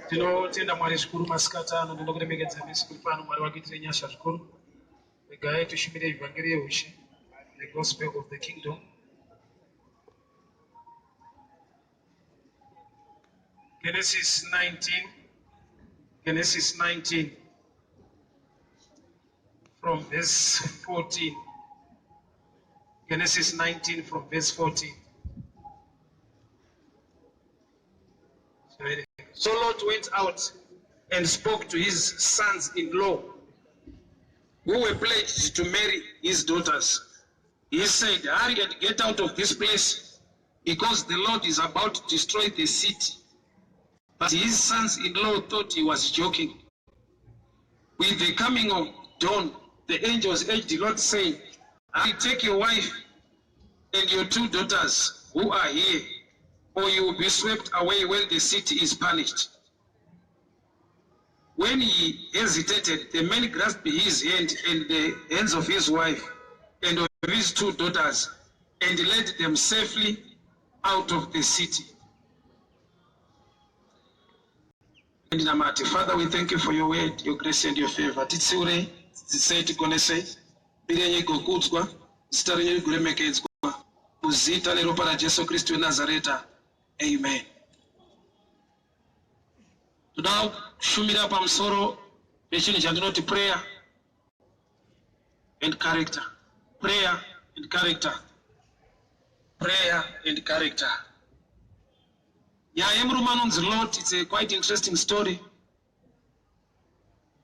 Tinotenda Mwari zvikuru masikati ano ndokuremekedza nesu kuri pano Mwari wakuitire nyasha zvikuru. Regai tushumire evhangeri yeushe, the gospel of the kingdom. Genesis 19 from verse 14. Genesis 19 from verse 14. So Lot went out and spoke to his sons-in-law, who were pledged to marry his daughters. He said, "Hurry and get out of this place, because the Lord is about to destroy the city." But his sons-in-law thought he was joking. With the coming of dawn, the angels urged Lot, saying, "Hurry, take your wife and your 2 daughters who are here, or you will be swept away when the city is punished." When he hesitated, the man grasped his hand and the hands of his wife and of his 2 daughters and led them safely out of the city. And Namati, Father, we thank you for your word, your grace and your favor. Titsure, say to Konese, Birenye Gokutzwa, Starinye Guremekenzwa, Uzita Leropara Jesu Christu Nazareta. Amen. Now, shumira pamsoro pechini chandinoti prayer and character. Prayer and character. Prayer and character. Emrumanonzi Lot, it's a quite interesting story.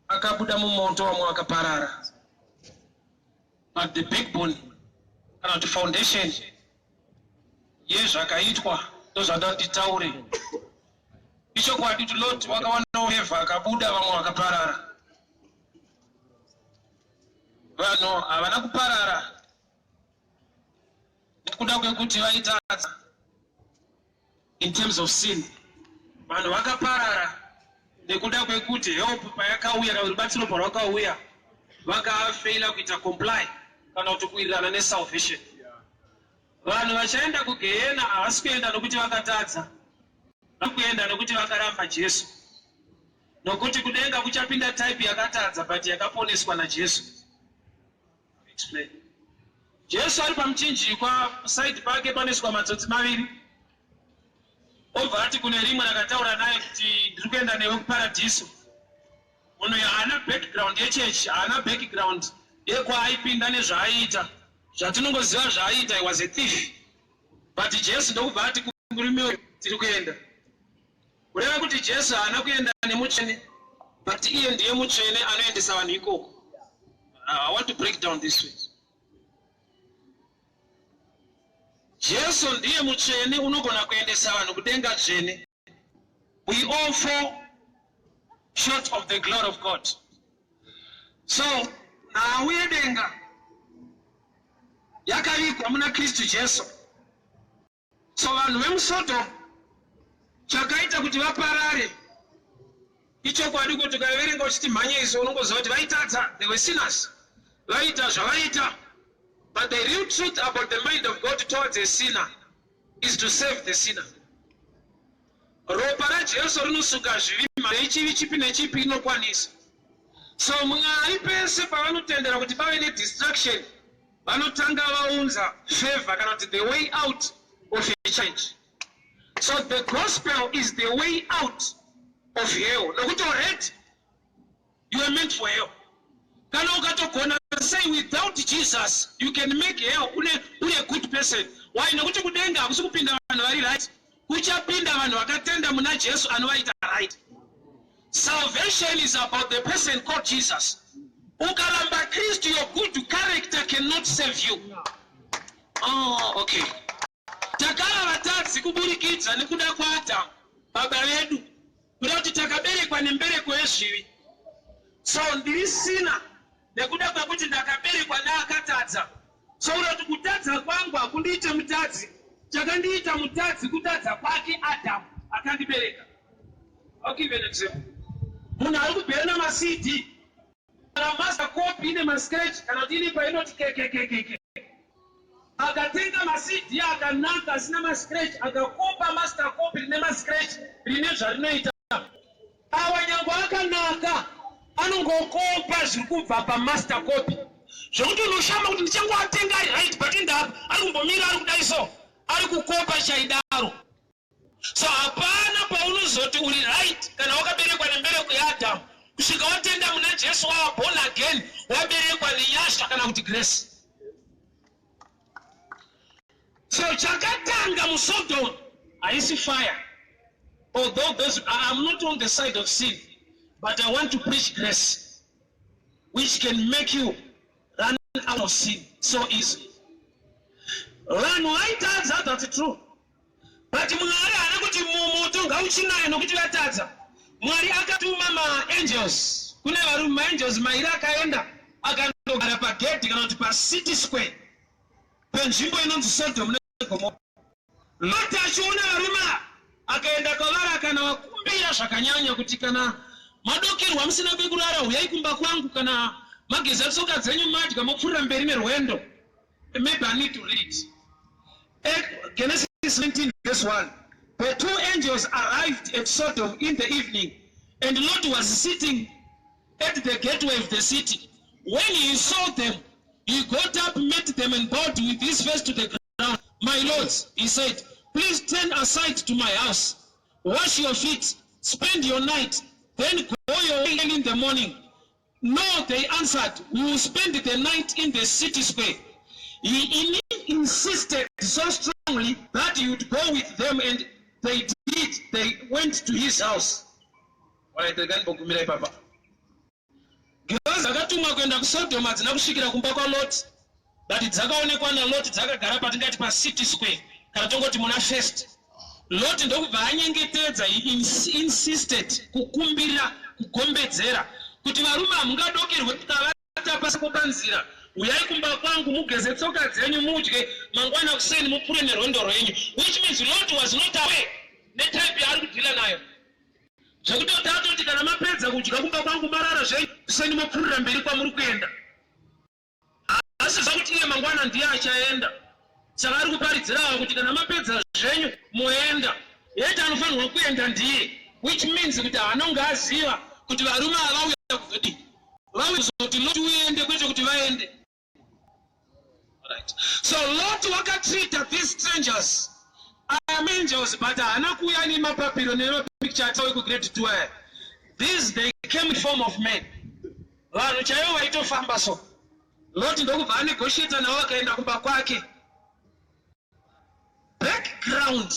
Akabuda mumoto wamwe akaparara. But the backbone, kana the foundation, yezvakaitwa ndozvandanditaure. Icho kwadi to Lot wakawana uhevha akabuda vamwe vakaparara. Vanhu havana kuparara nekuda kwekuti vaitadza. In terms of sin, vanhu vakaparara nekuda kwekuti help payakauya kana rubatsiro parwakauya vakafeila kuita comply kana kuti kuwirirana nesalvation. Vanhu vachaenda kugehena havasi kuenda nokuti vakatadza, vakuenda nokuti vakaramba Jesu. Nokuti kudenga kuchapinda type yakatadza but yakaponeswa naJesu. Explain. Jesu ari pamuchinjikwa side pake paneswa matsotsi maviri. Obva ati kune rimwe rakataura naye kuti ndiri kuenda newe kuparadhiso. Munhu haana background yechechi, haana background yekwaaipinda nezvaaiita. Zvatinongoziva zvaaita, he was a thief. But Jesu ndokubva ati kumurume uyu tiri kuenda. Kureva kuti Jesu haana kuenda nemutsvene, but iye ndiye mutsvene anoendesa vanhu ikoko. I want to break down this way. Jesu ndiye mutsvene unogona kuendesa vanhu kudenga dzvene. We all fall short of the glory of God. So, nhau yedenga yakavikwa muna Kristu Jesu. So vanhu vemusoto chakaita kuti vaparare icho kwadi kuti ukaverenga uchiti mhanye iso unongoziva kuti vaitadza, they were sinners. Vaita zvavaita. But the real truth about the mind of God towards a sinner is to save the sinner. Ropa raJesu rinosuka zvivi neichivi chipi nechipi inokwanisa. So mwari pese pavanotendera kuti pave nedistraction, vanotanga vaunza favor kana kuti the way out of a change. So the gospel is the way out of hell. Nokuti already you are meant for hell. Kana Say without Jesus, you can make hell a good person. Why not to kudenga kusukupinda vanhu vari right? Kuchapinda vanhu vakatenda muna Jesu anovaita right. Salvation is about the person called Jesus. Ukaramba Christ, your good character cannot save you. Oh, okay. Takala vatadzi kuburikidza nekuda kwata baba vedu kuda kuti takaberekwa nembereko yezvivi. So ndiri sina nekuda kwakuti ndakaberekwa neakatadza. So kuti kutadza kwangu hakundiite mutadzi. Chakandiita mutadzi kutadza kwake Adamu akandibereka. I'll give you an example. Munhu ari kubereka masidi kana master copy ine mascratch kana kuti ilipa inoti kekekekeke. Akatenga masidi akanaka asina mascratch akakopa master copy rine mascratch rine zvarinoita. Awa nyango akanaka anongokopa zviri kubva pamaster copy zvokuti unoshamba kuti ndichangoatenga ari right but ndapa ari kumbomira ari kudai so ari kukopa chaidaro. So hapana paunozoti uri right kana wakaberekwa nembereko yaAdamu kusvika watenda muna Jesu wava born again waberekwa nenyasha kana kuti grace. So chakatanga muSodom haisi fire. Although I'm not on the side of sin, but I want to preach grace, which can make you run out of sin so easy. Run white out, that's true. But Mwari anakuti mumoto ngauchinayo nokuti vatadza. Mwari akatuma angels. Kune varume angels mairi akaenda akandogara pagedhi kana kuti pacity square penzvimbo inonzi Sodom neGomora. Lot achiona varume akaenda kwavari akanawakumbira zvakanyanya kuti kana madokerwa musina kwekurara uyai kumba kwangu kana mageza tsoka dzenyu madya mopfuurira mberi nerwendo. Maybe I need to read. Genesis 19 verse 1. The two angels arrived at Sodom in the evening, and Lot was sitting at the gateway of the city. When he saw them, he got up, met them, and bowed with his face to the ground. My lords, he said, please turn aside to my house. Wash your feet, spend your night, then go your way in the morning. No, they answered, we will spend the night in the city square. He insisted so strongly that he would go with them, and they did. They went to his house. Girls akatumwa kuenda kuSodom hadzina kusvikira kumba kwaLot, but dzakaonekwa naLot dzakagara patingati paCity Square kana tongoti muna First. Lot ndokubva anyengetedza, he insisted, kukumbira, kugombedzera kuti varume hamungadokerwe kavata pasi popanzira. Uyai kumba kwangu mugeze tsoka dzenyu mudye mangwana kuseni mupfure nerondo rwenyu. Which means Lot was not aware netype yaari kudhila nayo. Zvekuti tatoti kana mapedza kudya kumba kwangu marara zvenyu kuseni mopfurira mberi kwamuri kuenda. Asi zvakuti iye mangwana ndiye achaenda. Saka ari kuparidzirawo kuti kana mapedza zvenyu moenda. Yeti anofanirwa kuenda ndiye. Which means kuti anonga aziva kuti varume avauya kuzoti vauizoti Lot uende kwete kuti vaende. Right. So Lot wakatreat these strangers. I am angels, but anakuya ni mapapiro nero picture tawe ku grade 12. These they came in form of men. Vanhu chaivo vaitofamba so. Lot ndokubva anegotiate navo vakaenda kumba kwake. Background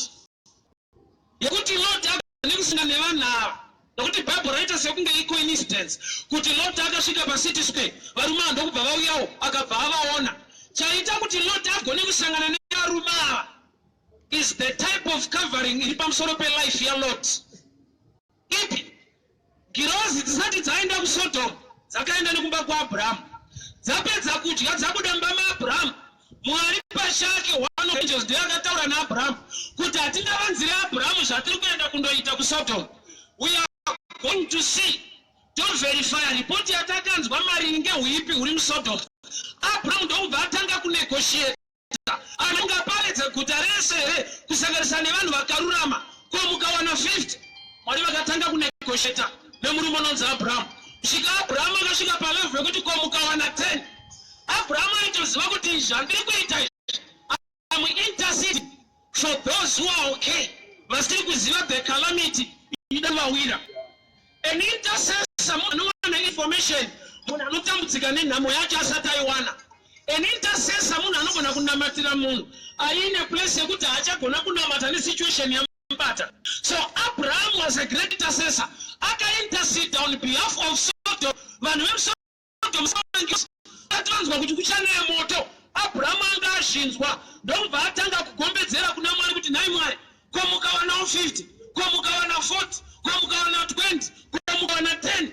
yekuti Lot akanekusina nevanhu ava nokuti Bible raita sekunge coincidence kuti Lot akasvika paCity Square varume ava ndokubva vauyawo akabva avaona. Chaita kuti Lot agone kusangana nevarume ava is the type of covering iri pamusoro pelife yaLot. Ipi girozi dzisati dzaenda kuSodom dzakaenda nekumba kwaAbhurahamu, dzapedza kudya dzabuda mumba maAbhurahamu. Mwari pachake one of angels ndiye akataura naAbhurahamu kuti hatingavanzire Abhurahamu zvatiri kuenda kundoita kuSodom. We are going to see. Don't verify report yatakanzwa maringe huipi huri muSodom. Abhurahamu ndokubva atanga kunegotiate. Anonga paredza guta rese kusanganisa nevanhu vakarurama. Ko mukawana 50 Mwari vakatanga kunegotiate nemurume unonzi Abhurahamu. Kusvika Abhurahamu akasvika palevel yekuti ko mukawana 10 Abhurahamu aitoziva kuti zvandiri kuita izvi I'm interceding for those who are okay. Vasiri kuziva the calamity idavawira. An intercessor anowana information Muna anotambudzika nenhamo yacho asati aiwana. An intercessor munhu anogona kunamatira munhu aine place yekuti haachagona kunamata nesituation yamubata. So Abraham was a great intercessor. Aka-intercede on behalf of Sodom. Vanhu veSodom vakanzwa kuti kuchanaya moto. Abraham anga azvinzwa ndobva atanga kugombedzera kuna Mwari kuti nhai Mwari, ko mukawana 50, ko mukawana 40, ko mukawana 20, ko mukawana 10.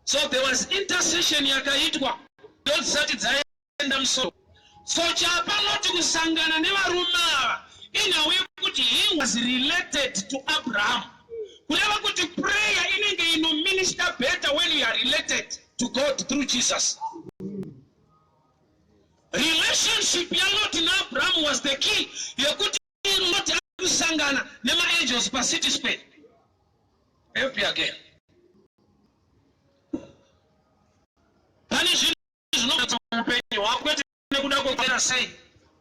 So there was intercession yakaitwa ndozisati dzaenda musoro. So chapaloti kusangana nevarume ava in a way kuti he was related to Abraham. Kureva kuti prayer inenge ino minister better when you are related to God through Jesus. Relationship ya Lot na Abraham was the key. Yekuti Lot kusangana nema angels pa city square. Help me again. Pani zvinhu upenyu wakwete nekuda kwokera sei,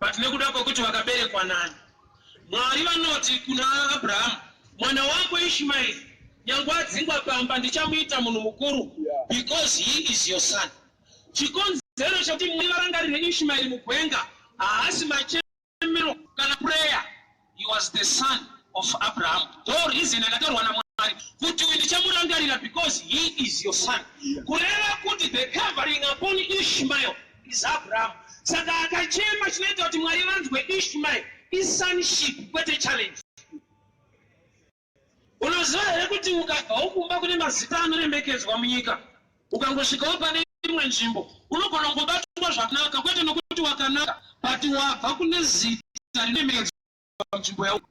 but nekuda kwokuti wakaberekwa nani. Mwari vanoti kuna Abraham, mwana wako Ishmael nyangwe adzingwa pamba ndichamuita munhu mukuru, because he is your son. Chikonzero chakuti Mwari varangarire Ishmael mugwenga haasi machemero kana prayer. He was the son of Abraham. Though reason akatorwa naMwari kuti ndichamurangarira because he is your son. Kureva kuti the covering upon Ishmael is Abraham. Saka akachema chinoita kuti Mwari vanzwe Ishmael is sonship, kwete challenge. Unoziva here kuti ukabva ukumba kune mazita anoremekedzwa munyika, ukangosvikawo pane imwe nzvimbo unogona kungobatwa zvakanaka, kwete nokuti wakanaka, but wabva kune zita rinoremekedzwa panzvimbo yako.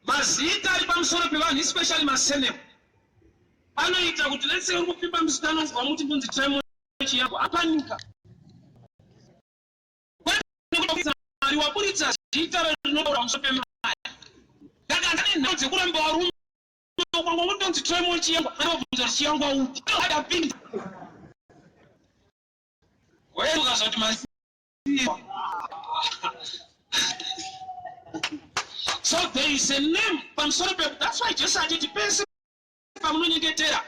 Mazita ari pamusoro pevanhu, especially masenemu, anoita kuti let's say uri kupfimba musika anonzwa muti kunzi Timothy yako apanika. Mwari waburitsa zita rinotaura pamusoro pemaya. Ndakandane nhau dzekuramba varume kwangomutonzi Timothy yangu anobvunza chiyangwa upi adapinda. Wewe ukazoti masiwa. So there is a name pamusoro pe. That's why Jesus said it pese pamunonyengetera,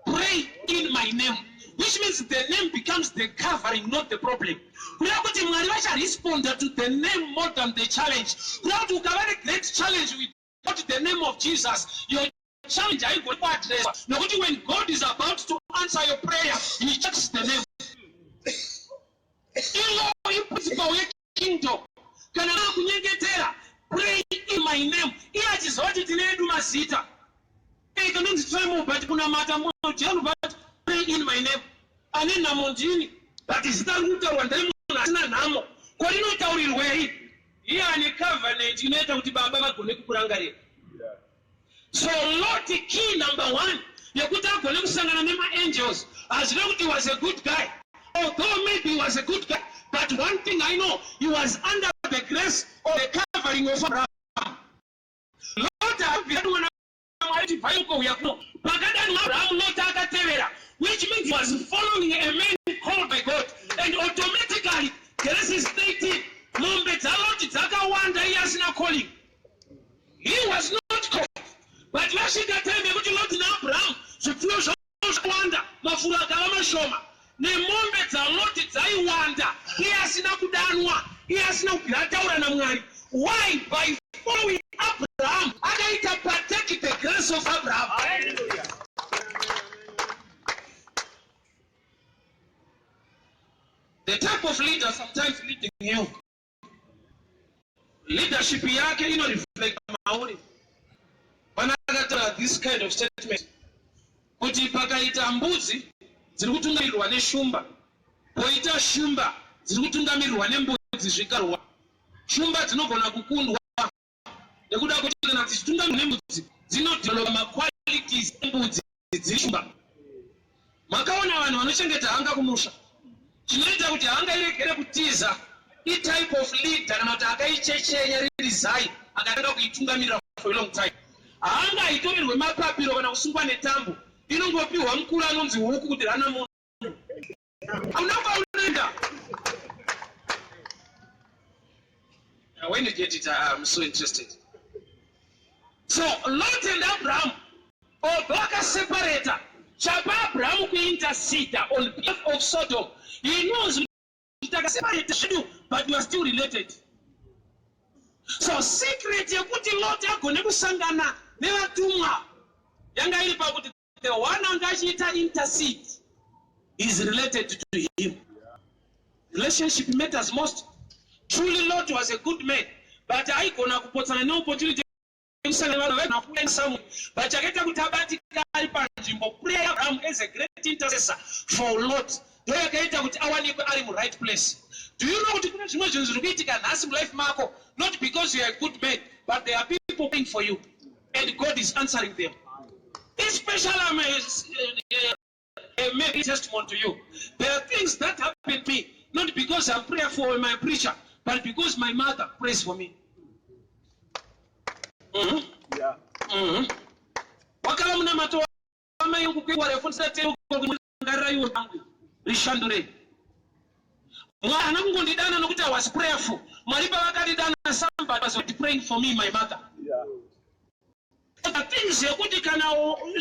pray in my name, which means the name becomes the covering, not the problem. Kuti Mwari vacha respond to the name more than the challenge. Kuti ukava a great challenge with the name of Jesus, your challenge haigoni kuaddress. Nokuti when God is about to answer your prayer, he checks the name. Ilo principle yekingdom. Kana kunyengetera, pray in my name. Iya chizoti tinedu mazita. Kanonzi Timothy but kuna mata moja but pray in my name. Anena mondini. But zita rutaurwa ndari munhu asina nhamo. Ko rinotaurirwei? Iye ane covenant inoita kuti baba vagone kukurangarira. So Lot key number 1 yekuti agone kusangana nema-angels. Hazvina kuti he was a good guy. Although maybe he was a good guy, but one thing I know, he was under the grace or the covering of Abraham. Lot abiyadwana mwari payoko yakuno. Pakadani Abraham Lot akatevera, which means he was following a man called by God, and automatically Genesis 18 mombe dzaloti dzakawanda iye asina calling. He was not called, but vasvika time yekuti Lot naAbraham zvipfuyo zvavo zvawanda, mafuro akava mashoma, nemombe dzaloti dzaiwanda, iye asina kudanwa, iye asina kubvira ataura naMwari. Why? By following Abraham, akaita partake the grace of Abraham. Hallelujah. The type of leader sometimes leading you, leadership yake ino reflect mauri. Panakatoa this kind of statement kuti pakaita mbudzi dziri kutungamirirwa neshumba, poita shumba dziri kutungamirirwa nembudzi zvikarwa. Shumba dzinogona kukundwa nekuda kuti kana dzichitungamirwa nembudzi dzinodevelopa maqualities embudzi dziri shumba. Makaona vanhu vanochengeta hanga kumusha, chinoita kuti hanga iregere kutiza, type of leader kana kuti akaichechenya riri zai akatanga kuitungamirira for a long time. Hanga aitorerwe mapapiro kana kusungwa netambo, inongopiwa mukuru anonzi huku kuti rana munhu. Unoenda. When you get it, I'm so interested. So Lot and Abraham, although separated, Abraham could intercede on behalf of Sodom. He knows but you are still related. So secret yakuti Lot agone kusangana nevatumwa yanga iri pakuti the one angachiita intercede is related to him. Relationship matters most. Truly Lot was a good man, but I gonna kupotsana no opportunity but prayer Abraham is a great intercessor for Lot. Do you get with our neighbor are in the right place? Do you know what emotions can ask life, Marco? Not because you are a good man, but there are people praying for you, and God is answering them. Especially, maybe testimony to you. There are things that happen to me, not because I'm praying for my preacher, but because my mother prays for me. Yeah. I was prayerful. Somebody was praying for me, my mother. Yeah. The things you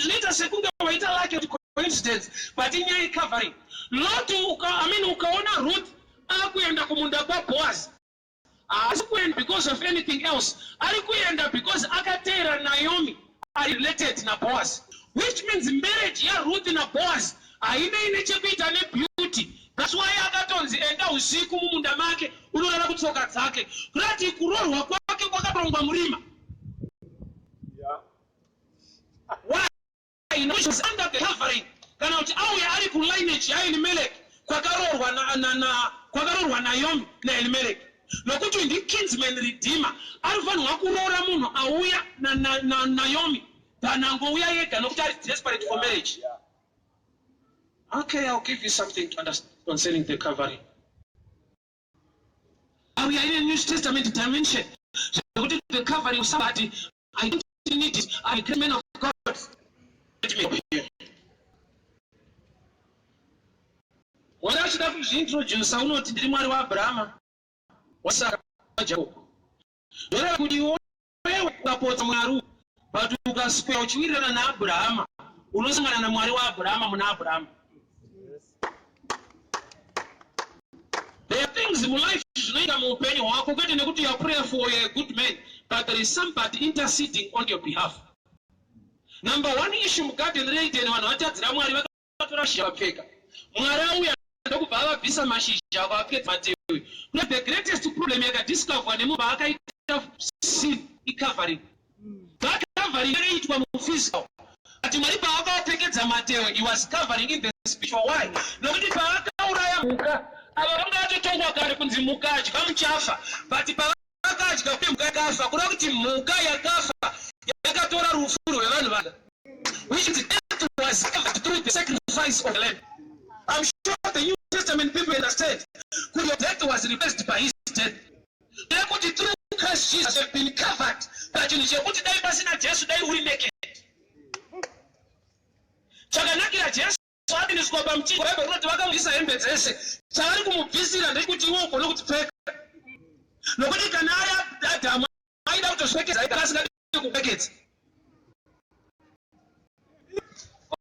later second like a coincidence, but in your covering. Lot ukaona Ruth akuenda kumunda kwa Boaz. Because of anything else. Alikuenda because Akatera Naomi are related to Boaz. Which means marriage ya Ruth na Boaz aina inechepita ne beauty. That's why Agatonzi enda usiku mumunda make unolala kutsoka zake. Kurati kurorwa kwake kwakaronga murima. Yeah. Why? You know she's under the covering. Kana uti au ya ali ku lineage ya Elimelech kwakarorwa kwakarorwa Naomi na Elimelech. Lokuti ndi kinsman redeemer alifanwa kurora munhu auya na Naomi panangouya yega nokuti ari desperate for marriage. Okay, I'll give you something to understand concerning the covering. We are in a New Testament dimension. So the covering of somebody, I don't need it. I'm a man of God. Let me here. What I should have introduced, I know to the Mari wa Abraham. What's up? Dora kudiona wewe ukapota mwaru but ukasikia uchwira na Abraham unosangana na mwari wa Abraham mna Abraham. There are things in life zvinoita muupenyu hwako kwete nekuti you are praying for a good man, but there is somebody interceding on your behalf. Number one issue mukati nreite vanhu vatadzira mwari vakatora shizha vapfeka mwari auya ndokubva avabvisa mashizha akapedza matewe. The greatest problem yakadiscover nemunhu akaita sin icovering. That covering inoitwa muphysical. Ati mwari paakapfekedza matewe, he was covering in the spiritual. Why? Nokuti paakauraya mhuka ava vanga vatotongwa kare kunzi mhuka adya muchafa, but paakadya kuti mhuka yakafa kuda kuti mhuka yakafa yakatora rufu rwevanhu vanga, which is death was covered through the sacrifice of the lamb. I'm sure the New Testament people understand. Could your death was replaced by his death. Through Christ Jesus have been covered. But you put die passing at Jesus, die will naked. Chaganaki Jesus, what is called Bamchi, whatever not to welcome this embeds. Chalakum visit and they put you up or look to take. Nobody can hire that mind out of speakers. I can't get it.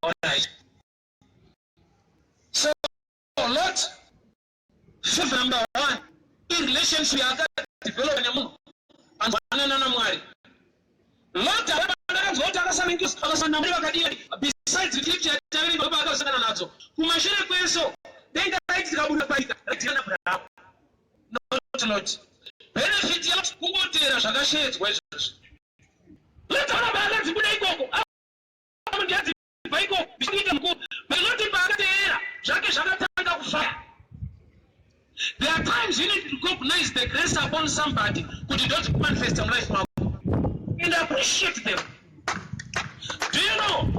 All right. So, Lot, shift number one, in relationship, I got developing a move. And one Lot, besides the future, telling about us and another. Kumashina Queso, then the right to the not Lot. Benefit yacht, who would tell us other shades, questions. Let all about that, good I go. I'm getting Bible, but not in fire. There are times you need to recognize the grace upon somebody who did not manifest in life now and appreciate them. Do you know?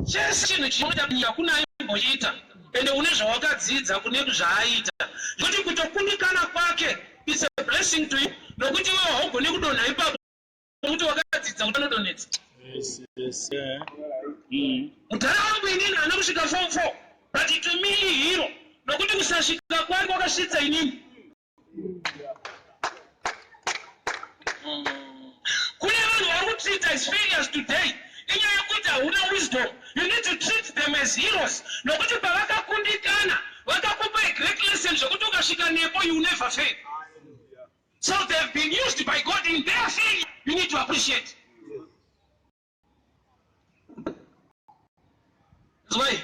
Just in the Yakuna Moyita and the Unesha Wakazidza Kuneku Zaita. But you could Kunikana Parke, it's a blessing to you. No good you are open, you don't know. Yes, yes, yeah. But to me, hero. No good to say that one more shit I need. I would see as failures today. wisdom. You need to treat them as heroes. You never fail. So they've been used by God in their failure. You need to appreciate. That's why.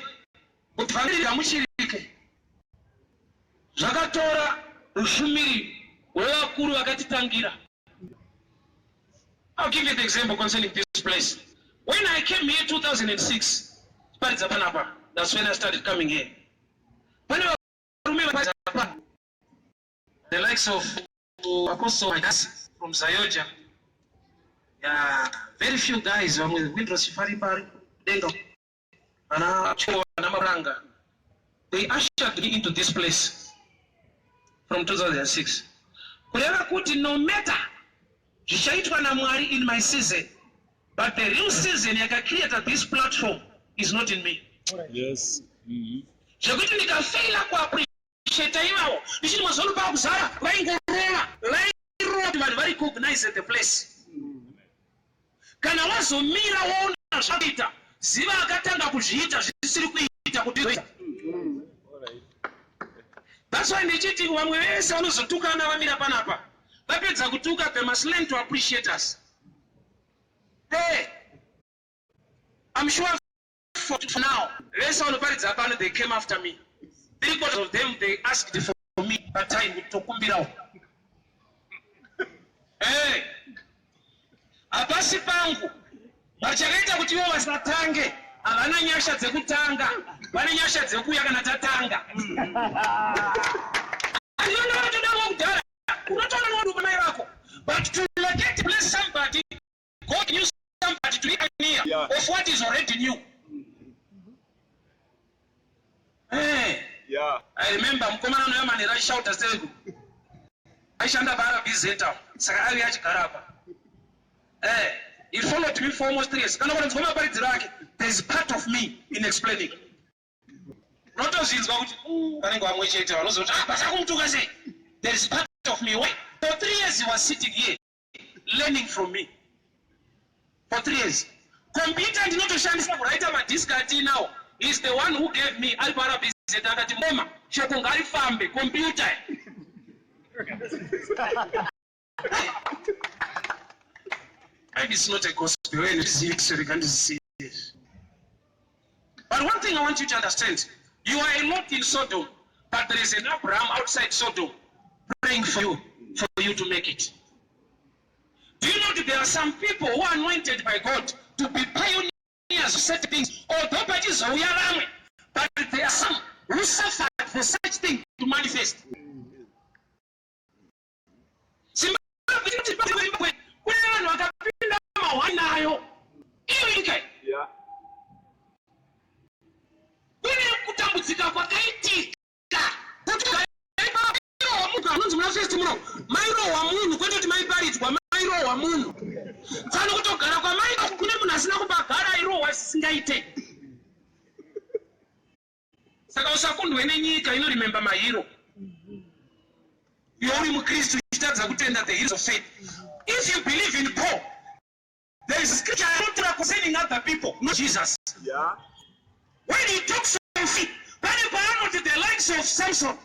I'll give you the example concerning this place. When I came here in 2006, that's when I started coming here. When I remember the likes of Apostle from Zayoja, very few guys with Windros Faripari, Dengo, and Namaranga. They ushered me into this place from 2006. No matter in my season, but the real season I created this platform is not in me. Yes. Recognize the place. Kana wazo mira wona shabita ziba akatanga kuzhiita zvisiri kuita kuti. That's why ndichiti vamwe vese vanozotukana vamira panapa. Vapedza kutuka, they must learn to appreciate us. Hey, I'm sure for now, they came after me. Because of them, they asked for me at time to kumbirao. Hey, abasi pangu, bachareta kuti wao wasatange, abana nyasha dzekutanga, bana nyasha dzekuya kana tatanga. But to get to bless somebody, God used somebody to be near of what is already new. Hey, I remember Mkomana no yamani right shout as telegu. I shanda bara bizeta. Saka ali achi karaba. Hey, it followed me for almost 3 years. There is part of me in explaining. Not as it's about there is part of me. Why? For 3 years he was sitting here learning from me. For 3 years. Computer did not shine right my disk now. He's the one who gave me Alpara Bizet at the moment. Shakungari Fambe, computer. Maybe it's not a gospel, you can't see it. But one thing I want you to understand, you are a Lot in Sodom, but there is an Abraham outside Sodom praying for you to make it. Do you know that there are some people who are anointed by God to be pioneers of certain things, although but there are some who suffered for such things to manifest. Remember my hero. You only Christ the heroes of faith. If you believe in Paul, there is a scripture concerning other people, not Jesus. Yeah. When he talks of faith, the likes of Samson,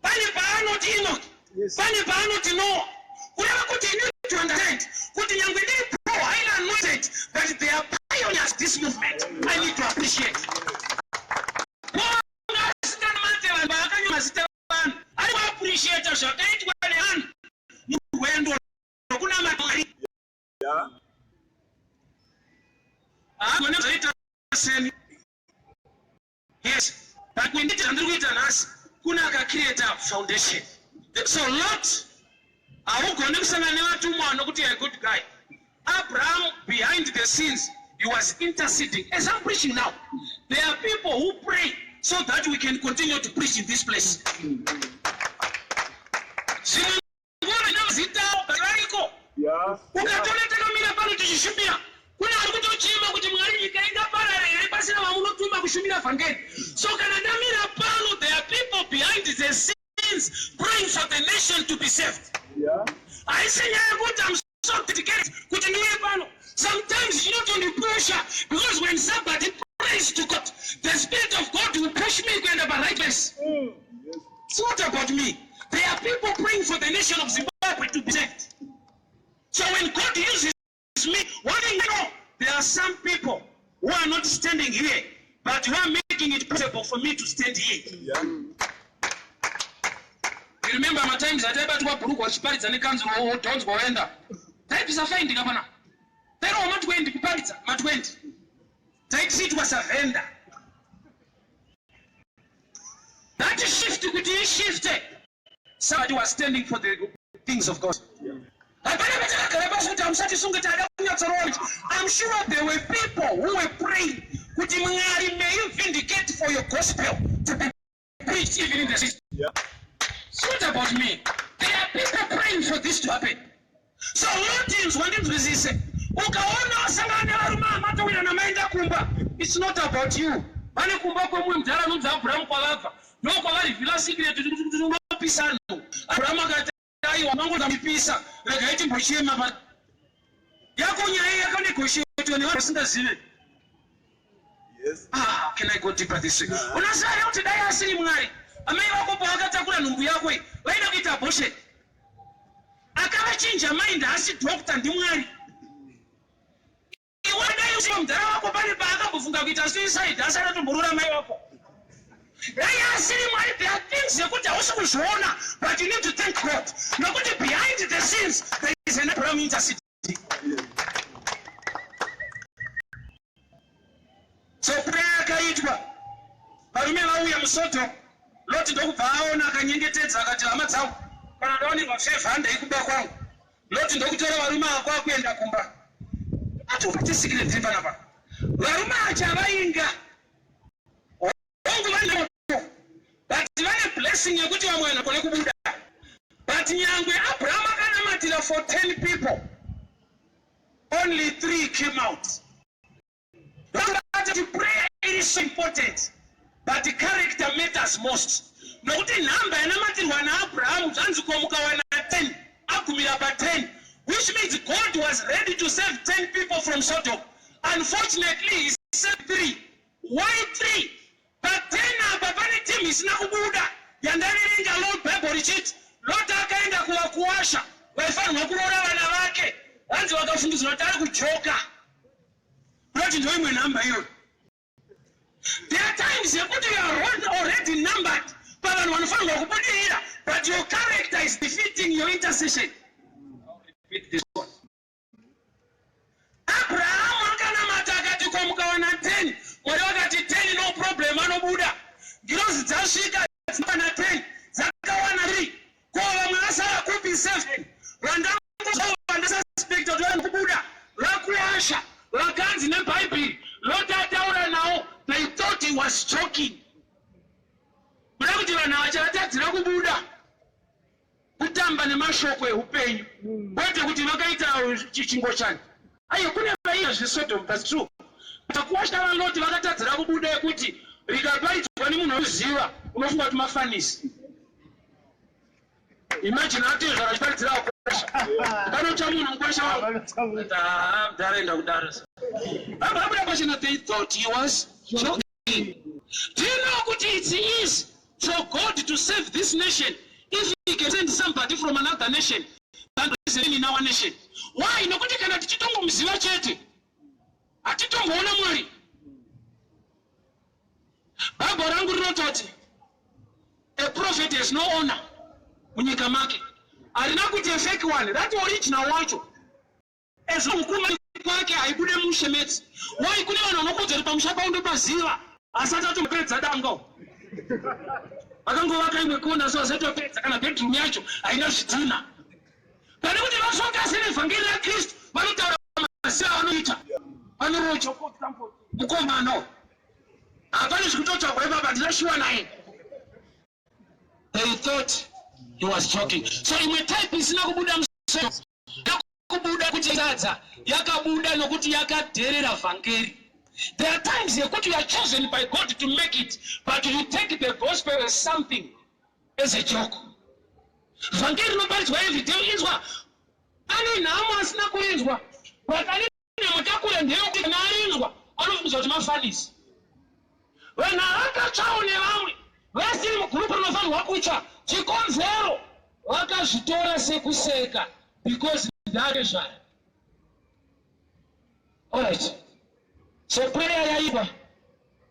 not Enoch, not Noah, whoever continue to understand, Paul, I anointed that they are pioneers this movement. I need to appreciate. I appreciate us. Yes, but we need to understand us. Kuna create a foundation. So Lot, I will a good guy. Abraham, behind the scenes, he was interceding. As I'm preaching now, there are people who pray so that we can continue to preach in this place. Yeah. So there are people behind the scenes praying for the nation to be saved. Yeah. I say I'm so dedicated. Sometimes you don't need pressure, because when somebody prays to God, the Spirit of God will push me to the right place. It's not about me. There are people praying for the nation of Zimbabwe to be saved. So when God uses me, what do you know? There are some people who are not standing here, but who are making it possible for me to stand here. Yeah. You remember my times that I got to work with spirits and it comes to don't go end up. Type is a finding upon her. They don't want to go into spirits, but went. Type seat was a vendor. That is shifted with the shifted. Somebody was standing for the things of God. Yeah. I'm sure there were people who were praying, may you vindicate for your gospel to be preached even in the system. Yeah. It's not about me. There are people praying for this to happen. So Lotins wanted to resist. It's not about you. Yes. Can I go deeper this way? When I say out today, I see him. I may walk up a why not get a bullshit? I can't change your mind. I see doctor and you want to use him. There are suicide. That's not to Burura Mayoko. I see there are things you could also show, but you need to thank God. Nobody behind the scenes, there is an Abraham intercity. So prayer kaitwa. Barumela uya msoto. Loti ndokubvaona akanyengetedza akati hama dzangu kana ndaoni mafevhanda ikuba kwangu. Loti ndokutora varume akwa kuenda kumba. Atopatisikire dzimba napa. Varume achavainga. But vane blessing yekuti vamwe vanogona kubuda. But nyangwe Abraham akanamatira for 10 people. Only 3 came out. Prayer is so important, but the character matters most. Nokuti number yanamatirwa naAbraham zanzikomuka wana 10 akumira pa 10, which means God was ready to save 10 people from Sodom. Unfortunately, he saved 3. Why 3? But 10 ababani team is na kubuda. Yandaniringa Lord Bible richit. Lord akaenda kuwasha. Waifanya wakurora wana wake. Wanzi wakafundishwa wataka kuchoka. What is doing with number here? There are times you are already numbered, but your character is defeating your intercession. Repeat this one. Abraham akanamata kumuka wana 10. Wadakati 10 no problem, no Buddha. Girozi zashika na 10. Zakawana 3. Kwa mnasala kupi 7. Randamu so suspect of Buddha. Rakuasha. Laganzi na Bible. Lord now, they thought he was joking. Mulakuti na achatatira kubuda. Kutamba ne mashokwe upenyu. Bote kuti vakaita chichingo chani. Ayo kune vaiya zvisodom, that's true. Takuwasha vanoti vakatatira kubuda kuti rikapaitwa nemunhu uziva unofunga kuti mafanisi. Imagine ati zvakachiparidzira kukwasha. Vanocha munhu mukwasha wavo. Darenda kudarasa. They thought he was joking. Do you know what it is for God to save this nation if he can send somebody from another nation than in our nation? Why? Nobody can atitongo mziva chete. Atitongo ona mwari. Baba rangu rinototi. A prophet has no honor. Munyika make. Alina kuti a fake one. That original wacho. As long as kwake haibude mushemetsi. Wai kune vanhu vanokodzera pamushapa undopaziva asati tomupedza dango. Vakangovaka imwe kona so asatopedza kana bedroom yacho haina zvidhina. Pane kuti vasvokase nevhangeri raKristu vanotaura masiva vanoita. Vanorocha mukomano. Hapana zvikutotsvagwa ipapa ndinashuwa naye. They thought he was joking. So imwe type isina kubuda musoro. Kubuda kuchizadza yakabuda nokuti yakadherera vhangeri. There are times yekuti you are chosen by God to make it, but you take the gospel as something, as a joke. Vhangeri rinoparidzwa every day izwa. Ane nhamo asina kuinzwa, but ane mutakure ndiyo kuti narinzwa anofunza kuti mafanisi wena vakatsvawo nevamwe vasiri mugrupu rinofanirwa kutsva chikonzero vakazvitora sekuseka because ndakezvayo. Alright, so prayer yaitwa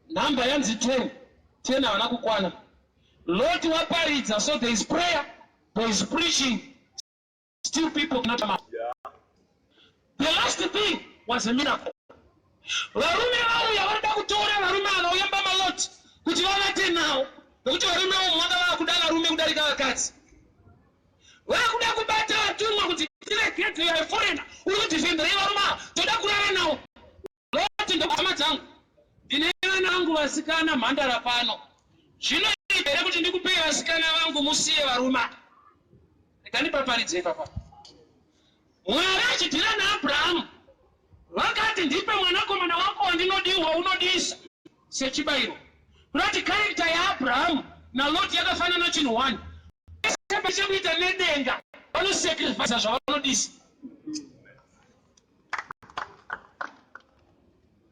namba yanzi 10 havana kukwana. Lot waparidza, so there is prayer, there is preaching, still people cannot come out. The last thing was a miracle. Varume vauya varida kutora varume vanauya pamaloti kuti vavate nawo, nokuti varume vomwanga vakuda varume kudarika vakadzi. Vakuda kubata vatumwa kuti tiregete ya foreigner uri kudefendera varume toda kurara nawo. Loti ndokama dzangu ndine vana vangu vasikana mhandara pano, zvinoita here kuti ndikupei vasikana vangu musiye varume. Ndikanipaparidze papa. Mwari achidhira naAbhurahamu vakati ndipe mwanakomana wako wandinodiwa unodisa sechibayiro. Kuti character yaAbhurahamu naLoti yakafanana chinhu 1. Chekuita nedenga vanosacrifice zvavanodisa.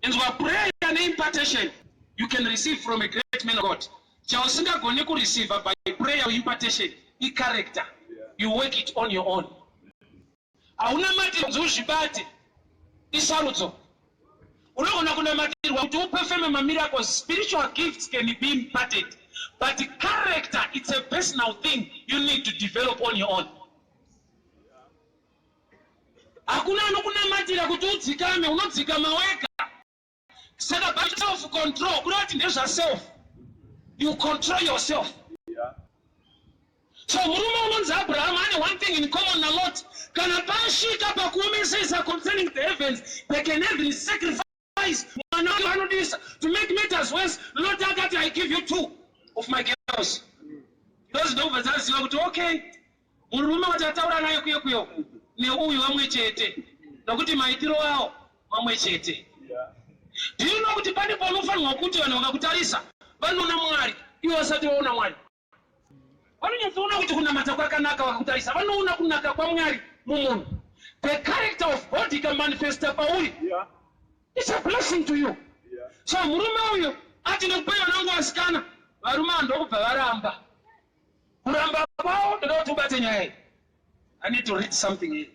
Inzwa prayer neimpartation you can receive from a great man of God. Chausingagone kureceive by prayer or impartation I character. You work it on your own. Hauna matirwa uzvibate isarudzo. Unogona kunamatirwa kuti uperform miracles. Spiritual gifts can be imparted, but character, it's a personal thing you need to develop on your own. Hakuna anokunamatira kuti udzikame, unodzikama wega. Saka by self control, kuti ndezva self. You control yourself. So murume unonzi Abraham ane one thing in common na Lot. Kana pashika pakuomesesa concerning the heavens, they can even sacrifice to make matters worse. Lot akati, I give you 2 of my girls. Those don't zaziva kuti okay, murume watataura naye kuyo ne uyu vamwe chete, nokuti maitiro wao vamwe chete. Do you know kuti pane panofanirwa kuti vanhu vakakutarisa vanoona Mwari iwe vasati vaona Mwari? Vanonyatsoona kuti kunamata kwakanaka vakakutarisa vanoona kunaka kwaMwari mumunhu. The character of God can manifest pauri. It's a blessing to you. So murume uyu ati ndokupei vanangu vasikana, varume ndokubva varamba. Kuramba kwavo ndoda kuti ubate nyaya iyi. I need to read something here.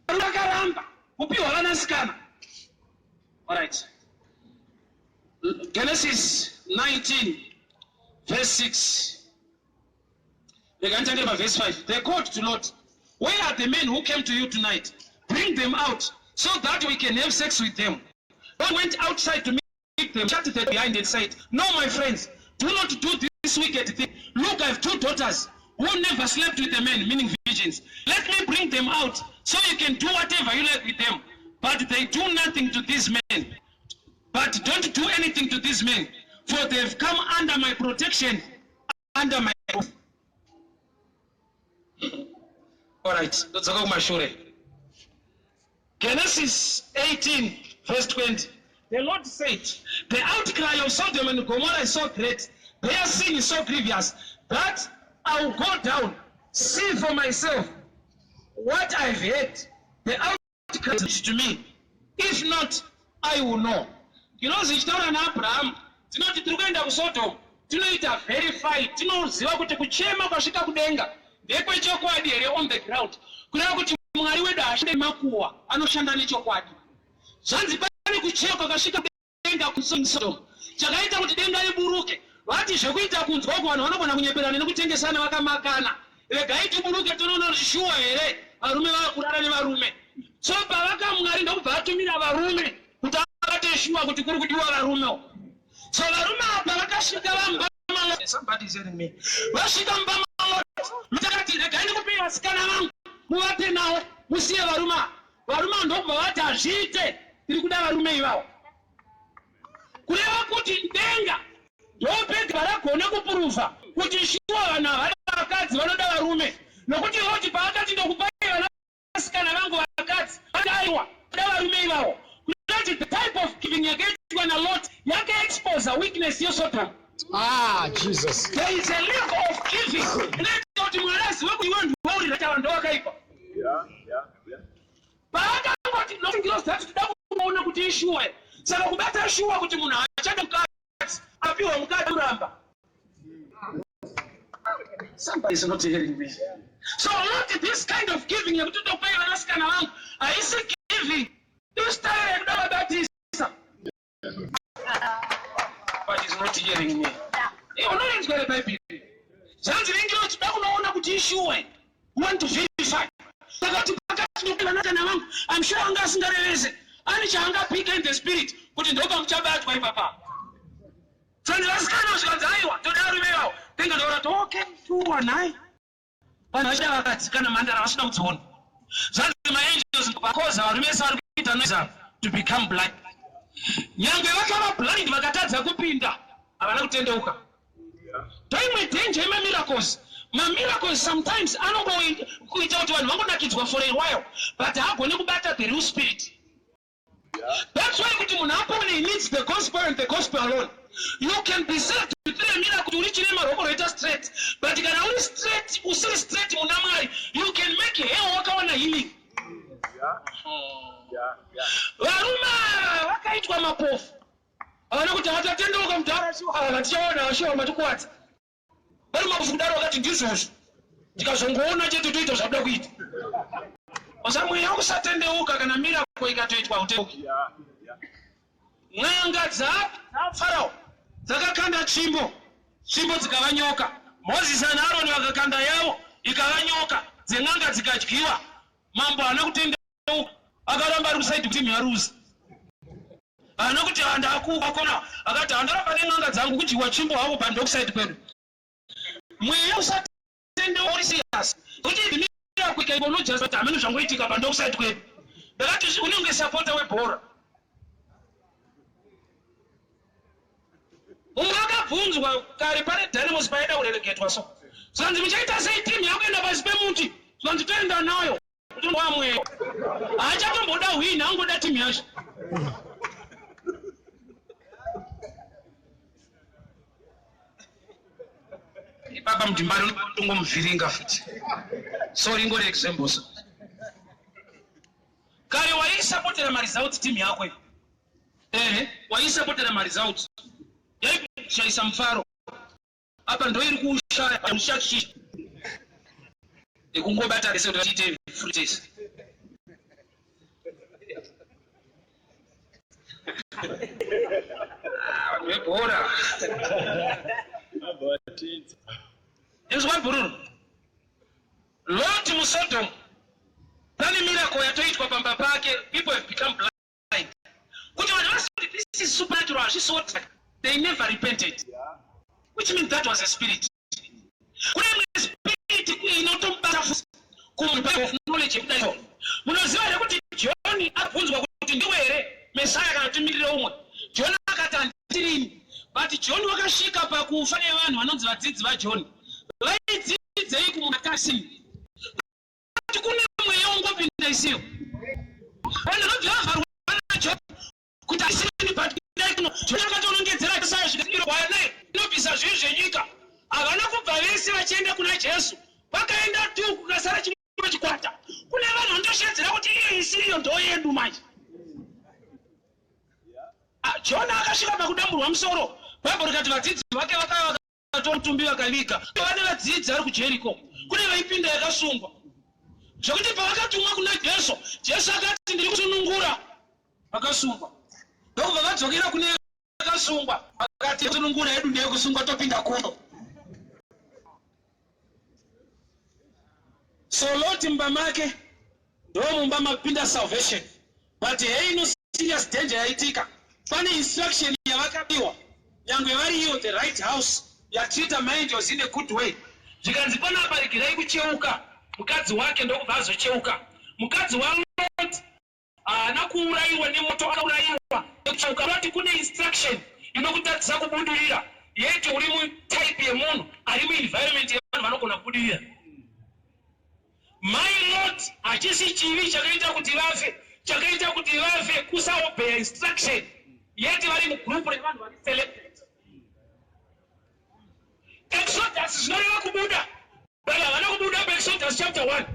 Vakaramba kupiwa vanasikana. All right. Genesis 19 verse 6. They can tell about verse 5. They called to Lot, where are the men who came to you tonight? Bring them out so that we can have sex with them. Lot went outside to meet them, shut the door behind and said, no, my friends, do not do this wicked thing. Look, I have 2 daughters who never slept with a man, meaning virgins. Let me bring them out so you can do whatever you like with them. But they do nothing to these men. But don't do anything to these men, for they've come under my protection, under my roof. All right, let's go my shure. Genesis 18 verse 20. The Lord said, the outcry of Sodom and Gomorrah is so great, their sin is so grievous, that I will go down, see for myself what I've heard. The outcry is to me. If not, I will know. You know, zichitaura naAbhurahamu tinoti tiri kuenda kuSodom, tinoita verify, tinoziva kuti kuchema kwasvika kudenga ndekwechokwadi here on the ground. Kureva kuti Mwari wedu haashandi makuhwa, anoshanda nechokwadi. Zvanzi pane kuchema kwakasvika kudenga kuSodom, chakaita kuti denga riburuke. Vati zvekuita kunzwa uko vanhu vanogona kunyeperana nekutengesana vakamakana. Regai tiburuke tonoona kuti shuwa here varume vakurara nevarume. So pavakamwari ndokubva vatumira varume kuti akate shuwa kuti kuri kudiwa varume. So varume apa vakasvika vamba Lot. Somebody is hearing me. Vasvika mba Lot. Mutakati regai ndikupei vasikana vangu muvape nawo musiye varume. Varume ndokubva vati hazviite tiri kuda varume ivavo. Kureva kuti denga ndopega varagona kupuruva kuti shuwa vanhu havana vakadzi vanoda varume. Nokuti Lot paakati ndokupei vanasikana vangu vakadzi vakaiwa kuda varume ivavo. The type of giving against one a lot, yake expose a weakness yo Sodom. Ah, Jesus. There is a level of giving. Yeah. nothing else that kuona kuti ishuwe saka kubata ishuwa kuti munhu achada mukadzi apiwa mukadzi uramba. Somebody is not hearing me. So not this kind of giving yekuti topai vanasikana vangu haisi giving istyle yekudabatisa. But he's not hearing me. Unoenzwa neBhayibheri zvanzi ringiro uchida kunoona kuti ishuwe want to verify sakati pakati nokuvanakana vangu I'm sure anga asingarevese ani chaangapika in the spirit kuti ndopa muchabatwa ipapa. Zvanzi vasikana zvikanzi aiwa toda rume wavo tenga ndorati okay tuwa naye vanhu vachida vakadzi kana mhandara vasina kudziona. Zvanzi maangels pakoza varume vari kuita noise to become blind. Nyangwe vakava blind vakatadza kupinda havana kutendeuka. Time danger in miracles. My miracles sometimes I don't go kuita kuti vanhu vangonakidzwa for a while but hagone kubata the real spirit. That's why kuti munhu apone he needs the gospel and the gospel alone. You can be saved with a miracle urichine maroko straight but kana uri straight usiri straight muna Mwari you can make hell wakawana healing. Varuma vakaitwa mapofu havana kuti hatatendeuka mudhara tichaona ashiwa matikuwadza vari mapofu kudaro vakati ndizvozvo tikazongoona chete toita zvabuda kuita osamweya kusatendeuka kana mirako ikatoitwa kuteuki. N'anga dzaFarao dzakakanda tsvimbo dzikava nyoka. Mozisi naAroni vakakanda yavo ikava nyoka dzen'anga dzikadyiwa. Mambo haana kutendeuka akaramba ari kusaidi kuti myaruzi haana kuti handakukona akati handaramba nen'anga dzangu kudyiwa tsvimbo havo pandokusaidi kwedu. Mweya usatendeuka uri serious kuti mirako ikaitwa unojudge kuti hamene zvangoitika pandokusaidi kwedu. Ndakati unenge supporter webhora. Umwe akabvunzwa kare pane Dynamos paida kurereketwa so zvanzi muchaita sei timu yako enda pasi pemuti zvanzi toenda nayo kuti wamweyo haachatomboda win angoda timu yacho. Ipapa Mdimbari unongomuvhiringa futi so ringori example so kare waisapotera maresults timu yako waisapotera maresults yaishaisa mufaro apa ndoiri kushaya ushachichi ekungobata rese kuti vachiite frutesi. Vanhu vebhora inzwa bhururu Lot muSodom pane miracle yatoitwa pamba pake people have become blind kuti vanhu vasoti this is supernatural zvisoti they never repented which means that was a spirit. Kune spirit inotombata kumunhu of knowledge yekudaio munoziva here kuti John abvunzwa kuti ndiwe here Messiah kana timirire umwe John akati handirini but John wakasvika pakufa nevanhu vanonzi vadzidzi vaJohn vaidzidzei kumunhu akasini kuti kune mweya ungopinda isiyo vanhu vanobva naJohn kuti asini but John akatonongedzera Messiah zvikiro kwaane inobvisa zvinhu zvenyika havana kubva vese vachienda kuna Jesu vakaenda tu kukasara chimwe chikwata kune vanhu vandoshedzera kuti iyo isiriyo ndo yedu manje. John akasvika pakudamburwa musoro Bhaibheri rikati vadzidzi vake vakatomutumbi vakaviga vane vadzidzi vari kuJeriko kune vaipinda yakasungwa zvokuti pavakatumwa kuna Jesu Jesu akati ndiri kusunungura vakasungwa ndokubva vadzokera kune vakasungwa vakati sunungura yedu ndeyekusungwa topinda kuno. So Lot mumba make ndo mumba mapinda salvation but heino serious danger yaitika pane instruction yavakapiwa nyangwe vari iyo the right house yatreata maangels in a good way zvikanzi pana aparikirai kucheuka mukadzi wake ndokubva azocheuka. Mukadzi waLot haana kuurayiwa nemoto akaurayiwa nekucheuka kuti kune instruction inokutadzisa kubudirira yeti uri mutype yemunhu ari muenvironment yevanhu vanogona kubudirira. My Lord hachisi chivi chakaita kuti vafe kusaobey instruction yeti vari mugroup revanhu vari selected. Exodus zvinoreva kubuda but havana kubuda paExodus chapter 1.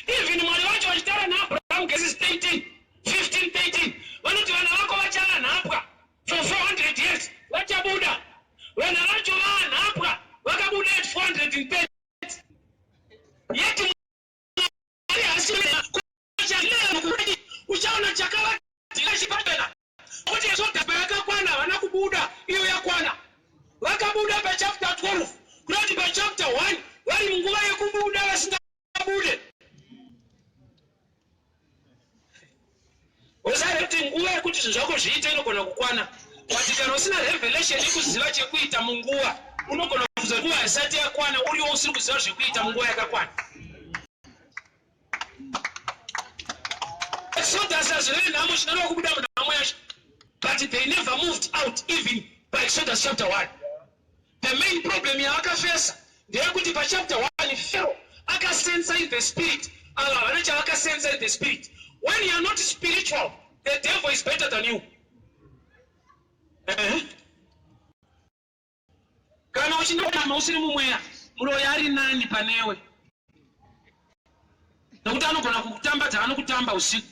Even Mwari vacho vachitaura naAbraham Some cases 13, 15, 13. Vanoti vana vako vachala nhapwa for 400 years. Vachabuda. Vana vacho vanhapwa vakabuda at 430. Yet uchaona chakava chikashipatana. Kuti sota yakakwana vana kubuda iyo yakwana. Vakabuda pa chapter 12. Kuti pa chapter 1 vari munguva yekubuda vasingabude. Uzare kuti nguva yekuti zvinhu zvako zviite inogona kukwana. But kana usina revelation yekuziva chekuita munguva, unogona kubvunza nguva isati yakwana uriwo usiri kuziva zvekuita munguva yakakwana. Exodus has really now much not good but they never moved out even by Exodus chapter 1. The main problem you face, they are good by chapter 1 Pharaoh aka sense in the spirit. Aka sense in the spirit. When you are not spiritual, the devil is better than you. Kana uchindoka mausiri mumweya, muloyari nani panewe. Nokuti anogona kukutamba dzaanokutamba usiku.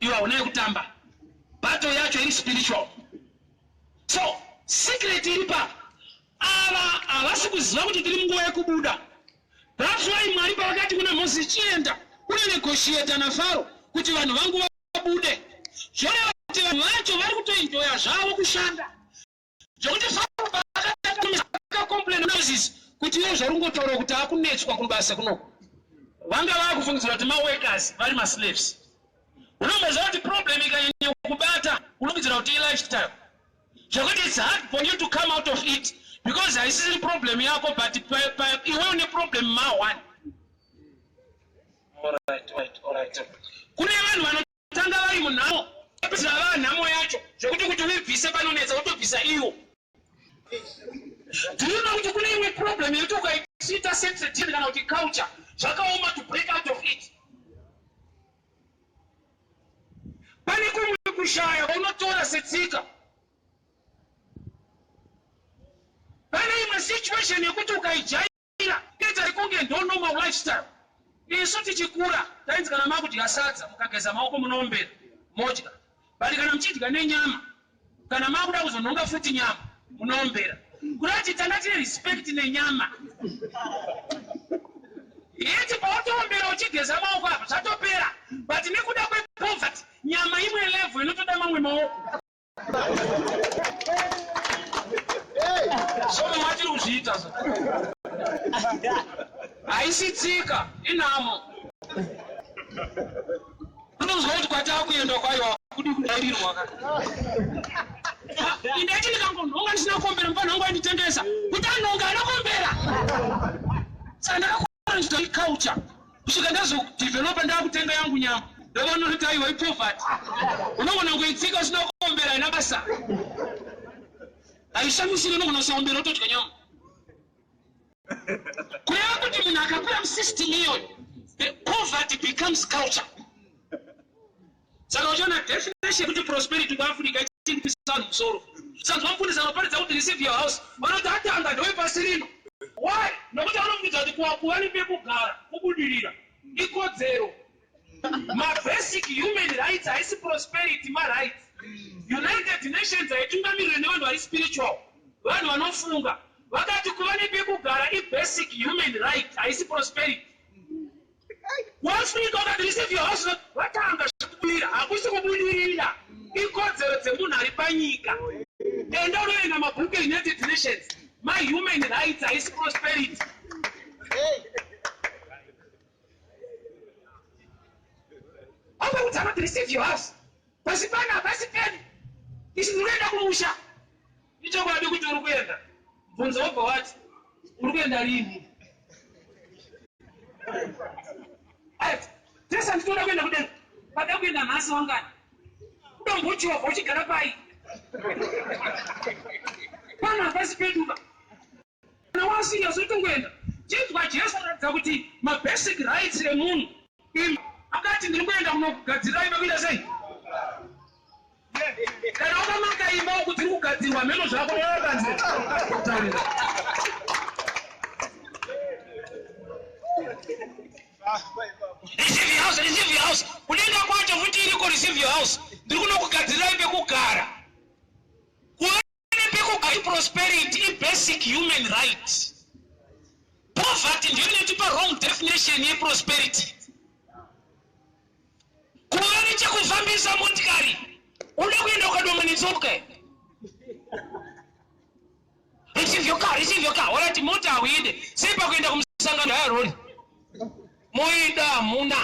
You are unaye kutamba. Battle yacho iri spiritual. So, secret iripa. Avasi kuziva kuti tiri munguva yekubuda. That's why Mwari pakati kuna Moses chienda. Une negotiate na Faro kuti vanhu vangu vabude. Zvoreva kuti vanhu vacho vari kutoenjoya zvavo kushanda. Zvokuti Faro pakacomplain Moses kuti iwo zvarungotaura kuti akunetswa kubasa kunoko. Vanga vakufungidzira kuti ma-workers vari ma-slaves. Unombaziva kuti problem ikanyanya kubata unombidzira kuti i-lifestyle. Zvokuti it's hard for you to come out of it because haisiri problem yako but iwe une problem ma-one. Alright. Kune vanhu vanotanga vari munhamo apedzira vava nhamo yacho zvokuti kuti uibvise panonetsa utobvisa iwo. Do you know kuti kune imwe problem yekuti ukaita sensitive kana kuti culture zvakaoma to break out of it. Pane kumwe kushaya unotora setsika. Pane imwe situation yekuti ukaijaira ita ikunge ndo normal lifestyle. Isu tichikura tainzi kana makudya sadza mukageza maoko munombera modya. Bali kana muchidya nenyama kana makuda kuzononga futi nyama munombera. Kurati tanga tine respect nenyama. Yeti pautombera uchigeza maoko apa zvatopera. But nekuda kwepoverty nyama imwe level inotoda mamwe maoko. Somo matiri kuzviita so. Haisi tsika inamo. Unozwa kuti kwatava kuenda kwayo kudi kudairirwa kana. Indati ndikangonhonga ndisina kuombera mufana wangu ainditengesa. Kuti anhonga anokombera. Saka ndakakura nditoi culture. Kusvika ndazodevelopa ndakutenga yangu nyama. Ndakaona kuti aiwa ipoverty. Unogona kuitsika usina kuombera ina basa. Aishamisiri unogona kusaombera utodya nyama. Kureva kuti munhu akakura musystem iyoyo, the poverty becomes culture. Saka uchiona definition yekuti prosperity kuAfrica ichingipisa musoro. Saka vamufundisa vaparidza kuti receive your house, vanoti atanga ndowepasi rino. Why? Nokuti vanomubvunza kuti kuva nepekugara, kubudirira, ikodzero. Ma-basic human rights haisi prosperity ma-rights. United Nations haitungamirire nevanhu vari spiritual, vanhu vanofunga. Vakati kuva nepekugara i-basic human right haisi prosperity. Waafrika wakati receive your house, vatanga zvekubudirira, hakusi kubudirira. Ikodzero dzemunhu ari panyika. Enda unoenda mabhuku eUnited Nations. My human rights haisi prosperity. Apa kuti anoti receive your house. Pasi pana hapasi peni. Isi unoenda kumusha. Ichokwadi kuti uri kuenda. Bvunza wobva wati uri kuenda lini? Tesa nditoda kuenda kudenga. Pada kuenda nhasi wangani. Udombochiwabva uchigara pai. Pana hapasi peduka. Kana wasiriya zotongoenda. Chinzwa Jesu anoratidza kuti ma-basic rights emunhu. Akati ndiri kuenda kunogadzira imba kuita sei? Kana wakamaka imba kuti iri kugadzirwa mheno zvako yakanzi kutaurira. Receive your house. Udenga kwacho prosperity is basic human right. Poverty ndiyo inotipa wrong definition ye prosperity. Kuwani cha kufambisa motikari uda kuenda ukadomanitsoke. Receive your car. Walati mota awide. Sipa kuenda kumsangano ya roli. Moida muna.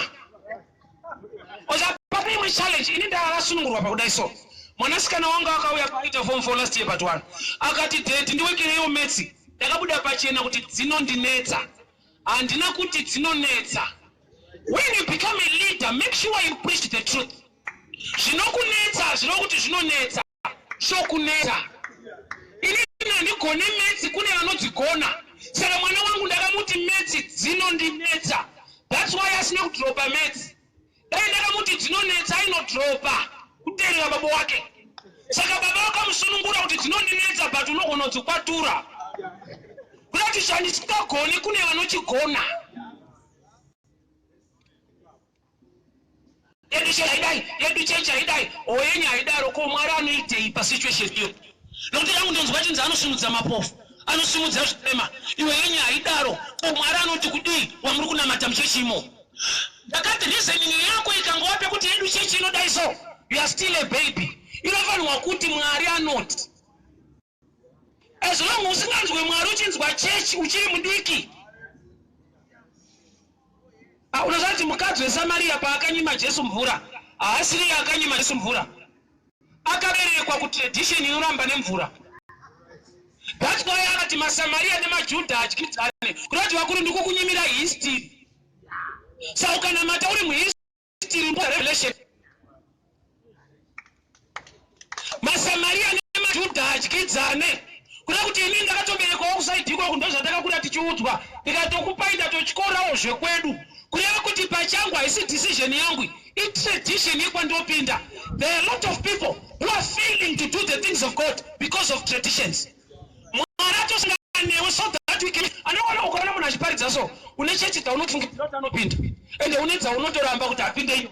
Oza papi mwe challenge. Ininda alasununguru wapa kudaiso. Mwanasikana wanga wakawea paita form for last year part 1. Akati date ndiwe kire yo metsi. Yakabuda pachena kuti dzino ndinetsa. Andina kuti dzino netsa. When you become a leader, make sure you preach the truth. Zvinokunetsa, zvinokuti zvinonetsa. Shokunetsa. Inina ndikone metsi kune vanodzigona. Saka mwana wangu ndakamuti metsi dzinondinetsa. That's why asina kudropa metsi. Dai ndakamuti dzinonetsa inodropa. Kuterera baba wake. Saka baba wakamusunungura kuti dzinondinetsa but unogona kuzikwatura. Kulati shandisingagoni kune vanochigona. Yedu checha haidai. Oyenya haidaro ko mwara anoitei pa situation hiyo. Nokuti yangu ndonzwa kuti anosumudza mapofu. Anosumudza zvitema. Iwe yenya haidaro ko mwara anoti kudii wamuri kunamata muchechimo. Ndakati reasoning yako ikangowape kuti yedu chechi inodai so. You are still a baby. Inofanirwa kuti mwari anoti. As long as usinganzwe mwari uchinzwa chechi uchiri mudiki. Unazati mukadzi weSamaria paakanyima Jesu mvura. Asiri akanyima Jesu mvura. Akaberekwa ku tradition inoramba nemvura. That's why akati maSamaria nemaJudha adyidzane. Kuti vakuru ndiko kunyimira history. Saka kana mata uri muhistory mu Revelation. maSamaria nemaJudha adyidzane. Kuti ini ndakatoberekwa kusaidikwa kundoza ndakakura tichiudzwa. Ndikatokupaida tochikorawo zvekwedu. Kureva kuti pachangu haisi decision yangu, it's tradition ikwandopinda. There are a lot of people who are failing to do the things of God because of traditions. Mwarato singanewe so that we can. Anawana ukaona muna chiparidza so. Unechechita unofungira anopinda. Ende unedza unotoramba kuti apinde iyo.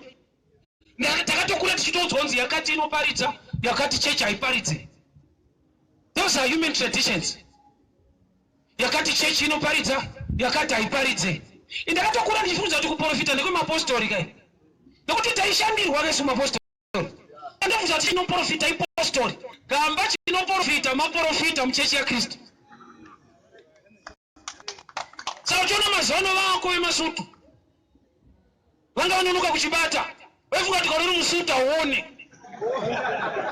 Takatokura tichitoudzonzi yakati inoparidza, yakati chechi haiparidze. Those are human traditions. Yakati chechi inoparidza, yakati haiparidze. Indakatokura ndichifunza kuti kuprofita ndekwe maapostoli kai. Nokuti taishandirwa kesu maapostoli. Ndafunza kuti chinoprofita ipostoli. Gamba chinoprofita maprofita muchechi ya Kristu. Saka uchiona mazono vako vemasutu. Vanga vanonoka kuchibata. Wefuka tikaona uri musuta uone.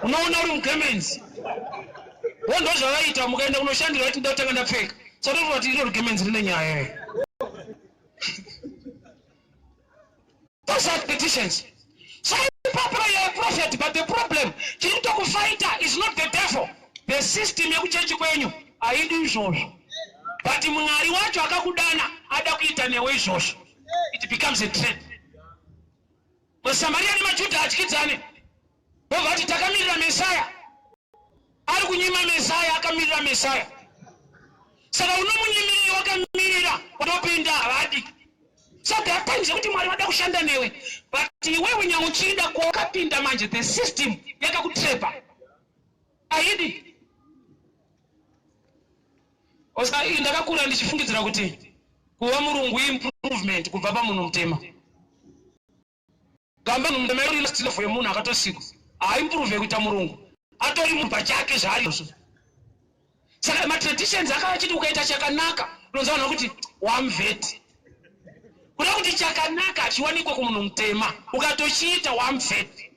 Unoona uri mugemenzi. Wondo zvavaita mukaenda kunoshandira kuti ndatanga ndapfeka. Saka tofuka kuti iro rugemenzi rine nyaya. Those are petitions. So Papa, you are a prophet, but the problem, chinotoku fighter is not the devil. The system yekuchechi kwenyu haidi izvozvo. But mwari wacho akakudana ada kuita newe izvozvo. It becomes a trend. maSamaria nemaJudha adyidzane. Vobvati takamirira Mesaya. Ari kunyima Mesaya akamirira Mesaya. Saka unomunyimiriri wakamirira watopinda havadi. So there are times kuti mwari wada kushanda newe, but iwewe nyauchida kwakapinda manje the system yakakutrepa. Aidi. Osa ndakakura ndichifungidzira kuti kuva murungu improvement kubva pamunhu mutema. Gamba mutema uri last level yemunhu akatosiku. Haimprove kuita murungu. Atori mumba chake zvaariyozvo. Saka matraditions akavachiti ukaita chakanaka unoziva kuti wamveti. Kuda kuti chakanaka chiwanikwe kumunhu mutema ukatochiita wamveti.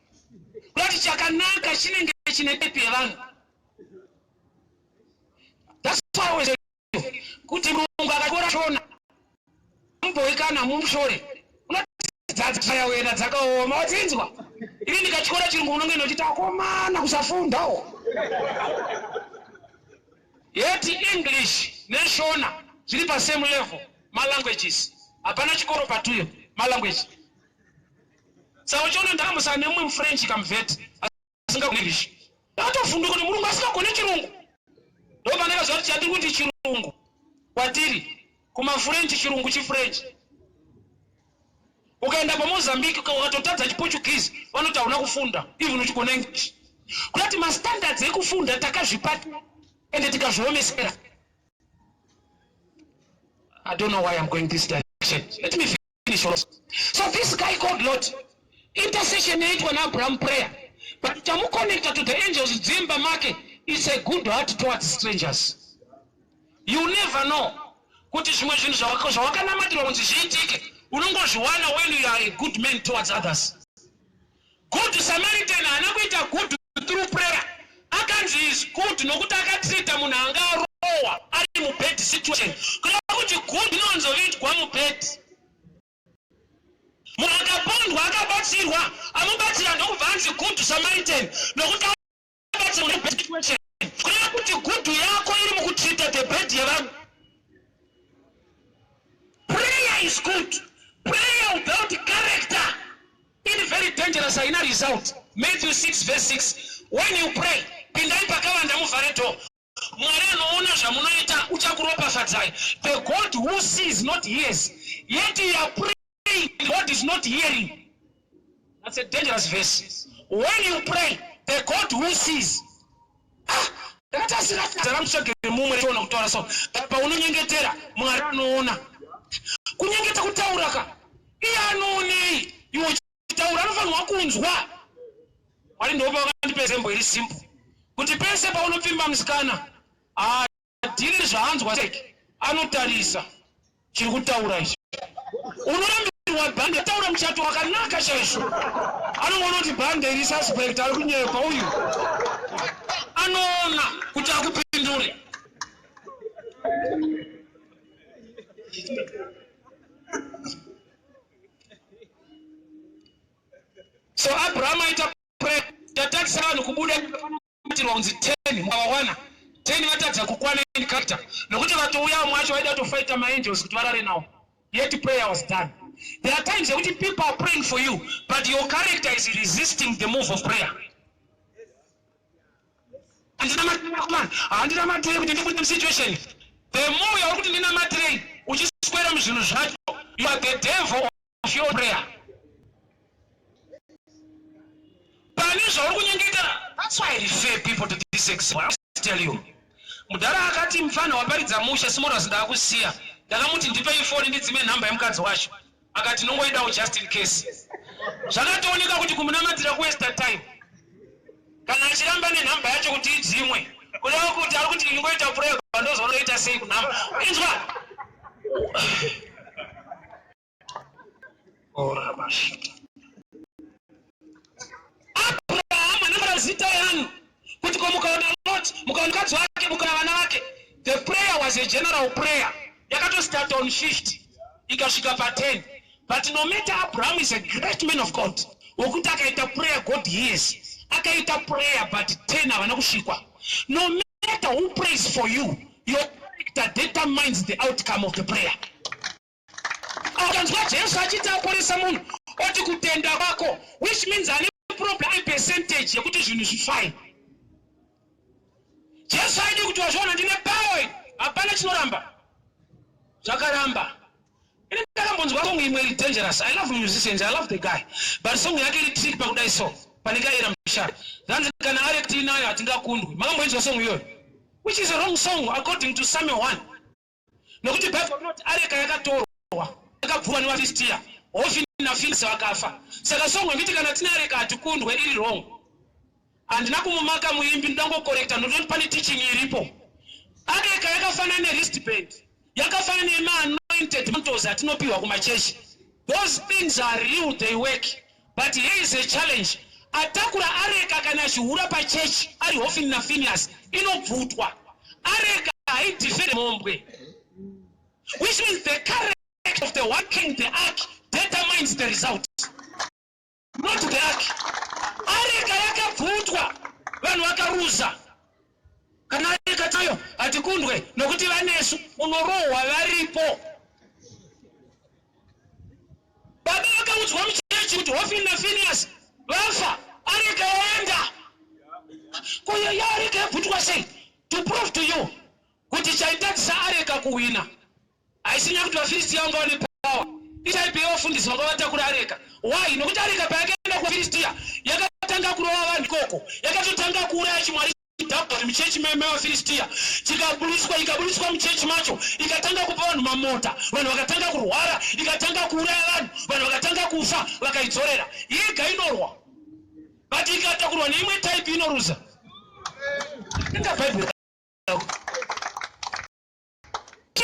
Kuda kuti chakanaka chinenge chine depi yevanhu. That's why I always say kuti Mulungu akakora shona mumboikana mumushore unadzadzaya wena dzakaoma watsinzwa. Ini ndikachikora chirungu unonge nochita akomana kusafundawo. Yeti English neshona zviri pa same level ma languages. Hapana chikoro patuyo ma language. Saka uchiona ndakamusana nemumwe muFrench kamveti asingagone English. Ndakatofunda kuti Mulungu asingagone chirungu. Ndoba ndakaziva kuti chandiri kuti chirungu kwatiri kumaFrench chirungu chiFrench. Ukaenda paMozambique ukatotadza chiPortuguese vanoti hauna kufunda even uchigona English. Kuti ma standards ekufunda takazvipata. ende tikazviomesera. I don't know why I'm going this direction. Let me finish also. So this guy called Lot, intercession aitwa na Abraham prayer, but chamu connected to the angels dzimba make, it's a good heart towards strangers. You never know kuti zvimwe zvinhu zvawakanamatira kunzi zviitike unongozviwana when you are a good man towards others. Good Samaritan haana kuita good through prayer. Akanzi is good nokuti akatrita munhu anga arowa ari mubad situation. Kureva kuti good inonzoitwa mubad. Munhu akapondwa akabatsirwa amubatsira ndokubva anzi good Samaritan nokuti akabatsirwa mubad situation. Kureva kuti good yako iri mukutrita the bad yevanhu. Prayer is good. Prayer without character is very dangerous. Haina result. Matthew 6 verse 6. When you pray, pindai pakavanda muvhareto. Mwari anoona zvamunoita uchakuropafadzai. The God who sees not hears. Yet you are praying, God is not hearing. That's a dangerous verse. When you pray, the God who sees. Kunyengeta kutauraka iya anoni iwo chitaura anofanirwa kunzwa. Wali ndo vakandipa zembo iri simple kuti pese paunopimba musikana adhiri zvaanzwa seke anotarisa chiri kutaura ichi. Unorambirwa bhande taura muchato wakanaka chaizvo, anoona kuti bhande iri suspect ari kunyepa uyu anoona kuti akupindure. So Abraham aita pray tatati vanhu kubuda kutirwa kunzi 10 mukawana 10 vatadza kukwana in character nokuti vatouya mwacho vaida kutofighta maangels kuti varare nawo. Yet prayer was done. There are times that people are praying for you but your character is resisting the move of prayer. Andina matrei kuti ndikuti situation the more yauri kuti ndina matrei uchiswera muzvinhu zvacho you are the devil of your prayer. That's why I refer people to this example. I tell you. Mudara akati mfano waparidza musha simora ndakusiya. Ndakamuti ndipe ifoni ndidzime namba yemukadzi wacho. Akati nongoidawo just in case. Zvakatooneka kuti kumunamatira kuwaste time. Kana achiramba nenhamba yacho kuti idzimwe. Kureva kuti ari kuti ingoita prayer ndozonoita sei kunhamba. Inzwa. Ora bashita. Zita yangu kuti mukaona Lot mukaona mukadzi wake mukaona vana vake. The prayer was a general prayer yakato start on 50 ikasvika pa 10. But no matter Abraham is a great man of God wokuti akaita prayer God hears. Akaita prayer but 10 havana kusvikwa. No matter who prays for you, your character determines the outcome of the prayer. Akanzwa Jesu achita aporesa munhu oti kutenda kwako, which means problem a percentage yekuti zvinhu zvifine. Jesu aidi kuti wazviona ndine power hapana chinoramba zvakaramba. Ine ndakambonzwa song imwe iri dangerous. I love musicians, I love the guy, but song yake iri trick pakudai so panikaira mushara zanzi kana arect inayo hatingakundwi. Makamboinzwa song iyoyo, which is a wrong song according to Samuel 1. Nokuti Bible not areka yakatorwa yakabvuwa nevaFilistia Hofni na Filisi wakafa. Saka songwe ngiti kana tina areka atikundwe iri wrong. Andina kumumaka muimbi ndangocorrecta ndokuti pane teaching iripo. Areka yakafana wristband, yakafana anointed mantles atinopiwa kumachechi. Those things are real, they work. But here is a challenge. Atakura areka kana zvihura pachechi ari Hofni na Phineas inobvutwa. Areka haidefend mombwe. Which means the character of the one king, the ark, determines the result, not the ark. Areka yakabvutwa vanhu vakaruza. Kana areka tayo atikundwe nokuti vanesu unorohwa varipo. Baba vakaudzwa muchechi kuti Hofni na Phineas vafa, areka yaenda. Kuyo yareka yabvutwa sei? To prove to you kuti chaitadzisa areka kuwina haisinya kuti vaFilistia vanga vane power. Ichaipewa wafundisi vakavatakura areka. Why? Nokuti areka payakaenda kuvaFilistia yakatanga kurova vanhu ikoko, yakatotanga kuuraya chimwari Daudi mchechi meme wa Filistia ikabuliswa mchechi macho ikatanga kupa vanhu mamota vanhu vakatanga kurwara ikatanga kuuraya vanhu vakatanga kufa vakaidzorera iga inorwa but ikatakurwa neimwe type inoruza inga Bible.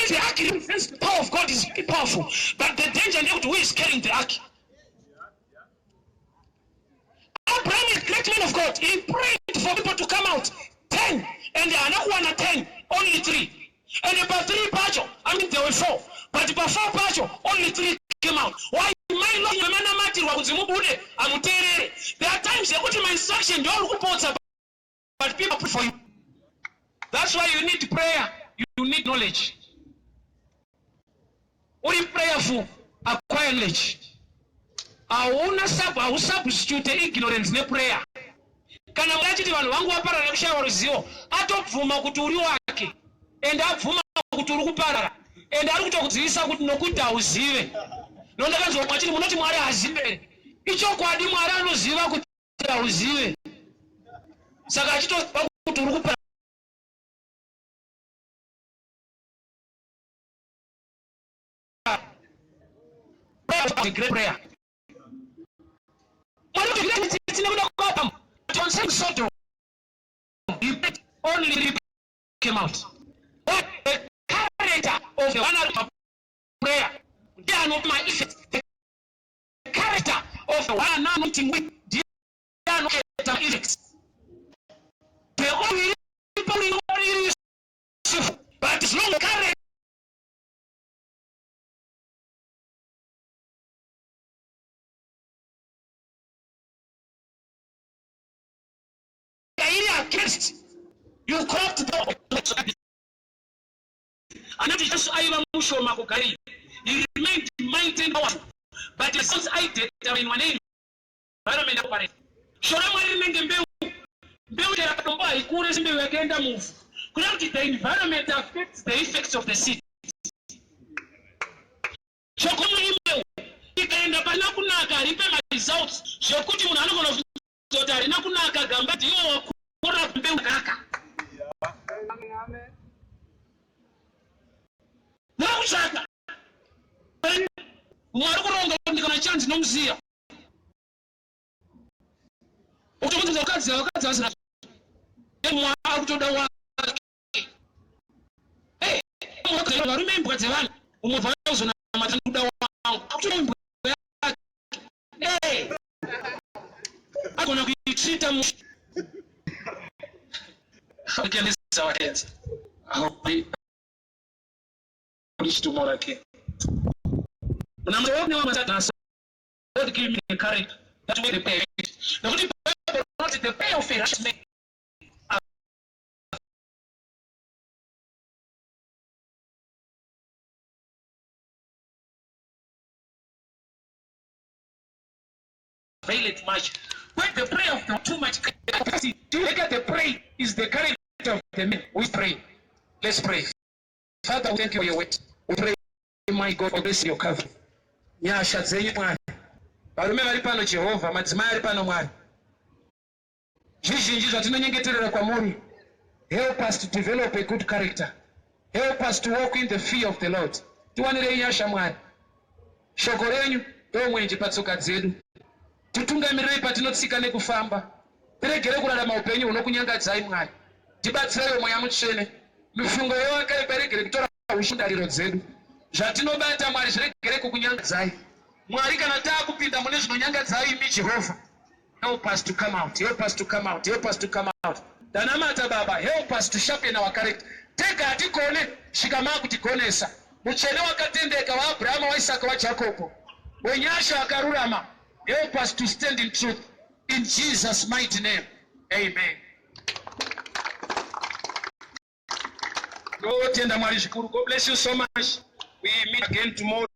The ark, the power of God is powerful, but the danger is who is carrying the ark. Abraham is a great man of God. He prayed for people to come out 10, and another one at 10, only 3. And about 3 pacho, there were 4, but about 4 pacho, only 3 came out. Why? There are times they put in my instruction, but people pray for you. That's why you need prayer. You need knowledge. Only prayerful, acquire knowledge. Au substitute ignorance ne prayer. Kana mlachiti vanhu vangu waparara nekushaya ruzivo atobvuma kuti uri wake ende abvuma kuti uri kuparara ende ari kutokudzivisa kuti nokuti hauzive. Nondakanzwa mwachiti munoti Mwari hazive. Ichokwadi Mwari anoziva kuti hauzive. Saka achitopa kuti uri kuparara. Great prayer. On Sodom, only came out. But the character of the one prayer, they are not my effect. The character of the one anointing with, they are not my effects. The only people but it's not the character. You cropped the and that is just I musho makukari. He remained mighty and powerful. But the sons I did in one name. Environment operate. Shorama remained build a tomba, he couldn't be again the move. Granted, the environment affects the effects of the city. Shokumu email. He can up and nakunaka, repay my results. Shokuti Munano of Dotari Nakunaka, Gambati, or Kaka. Now, Shaka. Mwarukurongo ndikana chance nomziya. Utomuzi wakazi asina. Mwa akutoda wa. Eh, mwaka warume mbwate wani. Umuvaya na matanguda wangu. Akutoda mbwate. Eh. Akona kuitrita mu. Evangelist T. I hope we reach tomorrow again. When I'm talking about that, God give me the courage that way the pay. Now, what is the pay of it? Fail it much. When the prayer of the too much capacity, to look at the prayer is the character of the men. We pray. Let's pray. Father, we thank you for your word. We pray, my God, for this your cover. Nyasha zenyu Mwari. Varume vari pano Jehovah, madzimai ari pano Mwari. Zvizhinji zvatinonyengeterera kwamuri. Help us to develop a good character. Help us to walk in the fear of the Lord. Tiwanirei nyasha Mwari. Shoko renyu ndomwenje patsoka dzedu. Titungamirei patinotsika nekufamba. Tiregere kurarama upenyu hunokunyangadzai Mwari. Tibatsirai mweya mutsvene. Mifungo yewakaipa iregere kutora ushindariro dzedu. Zvatinobata Mwari zviregere kukunyangadzai. Mwari kana taakupinda mune zvinonyangadzai imi Jehovah. Help us to come out. Help us to come out. Help us to come out. Danamata Baba, help us to sharpen our character. Tega atikone, shikama kutikonesa. Muchene wakatendeka wa Abraham, wa Isaka, wa Jacob. Wenyasha akarurama. Help us to stand in truth. In Jesus' mighty name. Amen. God bless you so much. We meet again tomorrow.